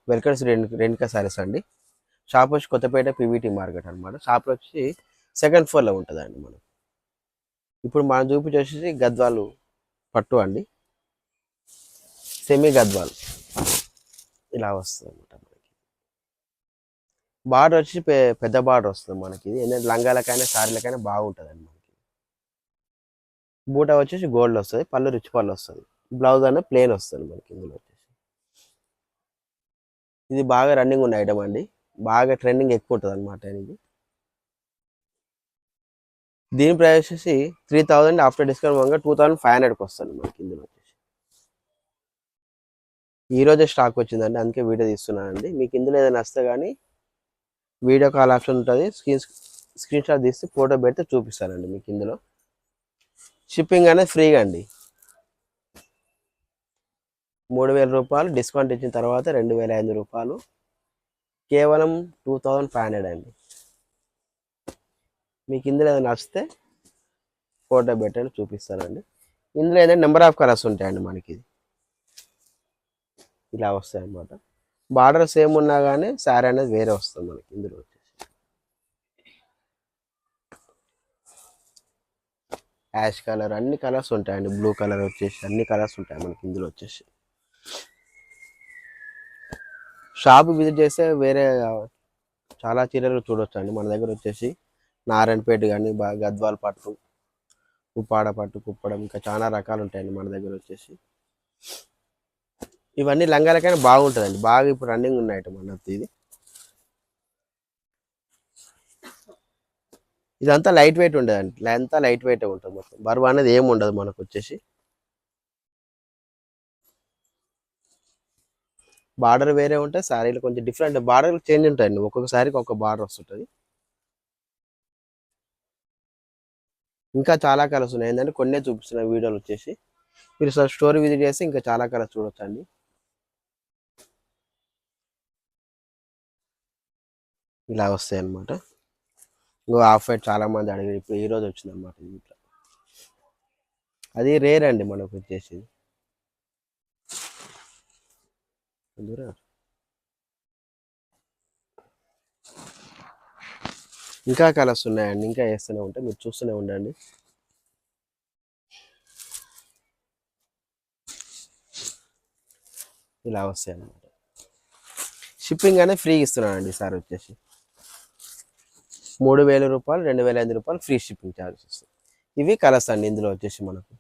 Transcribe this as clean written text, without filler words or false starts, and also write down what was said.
Welcome Renuka saris అండి. Shop వచ్చి Kothapeta PVT market అనమాట. షాప్ వచ్చి సెకండ్ ఫ్లోర్లో ఉంటుందండి. మనం ఇప్పుడు మనం చూపించేసి గద్వాలు పట్టు అండి, సెమీ గద్వాలు ఇలా వస్తుంది అనమాట. మనకి బార్డర్ వచ్చి పెద్ద బార్డర్ వస్తుంది మనకి. ఇది ఏంటంటే లంగాలకైనా శారీలకైనా బాగుంటుందండి. మనకి బూటా వచ్చేసి గోల్డ్ వస్తుంది, పళ్ళు రిచ్ పళ్ళు వస్తుంది, బ్లౌజ్ అనేది ప్లేన్ వస్తుంది మనకి. ఇందులో వచ్చేసి ఇది బాగా రన్నింగ్ ఉన్న ఐటమ్ అండి, బాగా ట్రెండింగ్ ఎక్కువ ఉంటుంది అనమాట. ఇది దీని ప్రైస్ వచ్చేసి 3000 ఆఫ్టర్ డిస్కౌంట్ పోగా 2500కి వస్తుంది మనకి. ఇందులో వచ్చేసి ఈ రోజే స్టాక్ వచ్చిందండి, అందుకే వీడియో తీస్తున్నానండి. మీకు ఇందులో ఏదైనా వస్తే కానీ వీడియో కాల్ ఆప్షన్ ఉంటుంది, స్క్రీన్ షాట్ తీసి ఫోటో పెడితే చూపిస్తానండి మీకు. ఇందులో షిప్పింగ్ అనేది ఫ్రీగా అండి. 3000 రూపాయలు డిస్కౌంట్ ఇచ్చిన తర్వాత 2500 రూపాయలు, కేవలం 2500 అండి. మీకు ఇందులో ఏదైనా నచ్చితే ఫోటో పెట్టండి, చూపిస్తానండి. ఇందులో ఏంటంటే నెంబర్ ఆఫ్ కలర్స్ ఉంటాయండి మనకి. ఇలా వస్తాయి అన్నమాట. బార్డర్ సేమ్ ఉన్నా కానీ శారీ అనేది వేరే వస్తుంది మనకి. ఇందులో వచ్చేసి యాష్ కలర్, అన్ని కలర్స్ ఉంటాయండి. బ్లూ కలర్ వచ్చేసి అన్ని కలర్స్ ఉంటాయి మనకి. ఇందులో వచ్చేసి షాప్ విజిట్ చేస్తే వేరే చాలా చీరలు చూడొచ్చు అండి. మన దగ్గర వచ్చేసి నారాయణపేట కానీ, గద్వాల్ పట్టు, ఉప్పాడ పట్టు, కుప్పడం, ఇంకా చాలా రకాలు ఉంటాయండి మన దగ్గర వచ్చేసి. ఇవన్నీ లంగాలకైనా బాగుంటుందండి, బాగా ఇప్పుడు రన్నింగ్ ఉన్న ఐటమ్ అన్నట్టు. ఇదంతా లైట్ వెయిట్ ఉండదండి, అంతా లైట్ వెయిట్ ఉంటుంది మొత్తం, బరువు అనేది ఏమి ఉండదు మనకు వచ్చేసి. బార్డర్ వేరే ఉంటాయి, శారీలు కొంచెం డిఫరెంట్ బార్డర్ చేంజ్ ఉంటాయండి. ఒక్కొక్క శారీకి ఒక్కొక్క బార్డర్ వస్తుంటుంది. ఇంకా చాలా కలర్స్ ఉన్నాయి. ఏంటంటే కొన్నే చూపిస్తున్న వీడియోలు వచ్చేసి, మీరు స్టోర్ విజిట్ చేస్తే ఇంకా చాలా కలర్స్ చూడొచ్చు అండి. ఇలా వస్తాయి అన్నమాట. ఇంకో హాఫ్ వైట్ చాలా మంది అడిగారు, ఇప్పుడు ఈ రోజు వచ్చింది అనమాట. ఇంట్లో అది రేర్ అండి మనకు వచ్చేసి. ఇంకా కలర్స్ ఉన్నాయండి, ఇంకా వేస్తూనే ఉంటాయి, మీరు చూస్తూనే ఉండండి. ఇలా వస్తాయి అన్నమాట. షిప్పింగ్ అనేది ఫ్రీ ఇస్తున్నానండి సార్ వచ్చేసి. 3000 రూపాయలు, 2500 రూపాయలు ఫ్రీ షిప్పింగ్ ఛార్జెస్. ఇవి కలర్స్ అండి ఇందులో వచ్చేసి మనకు.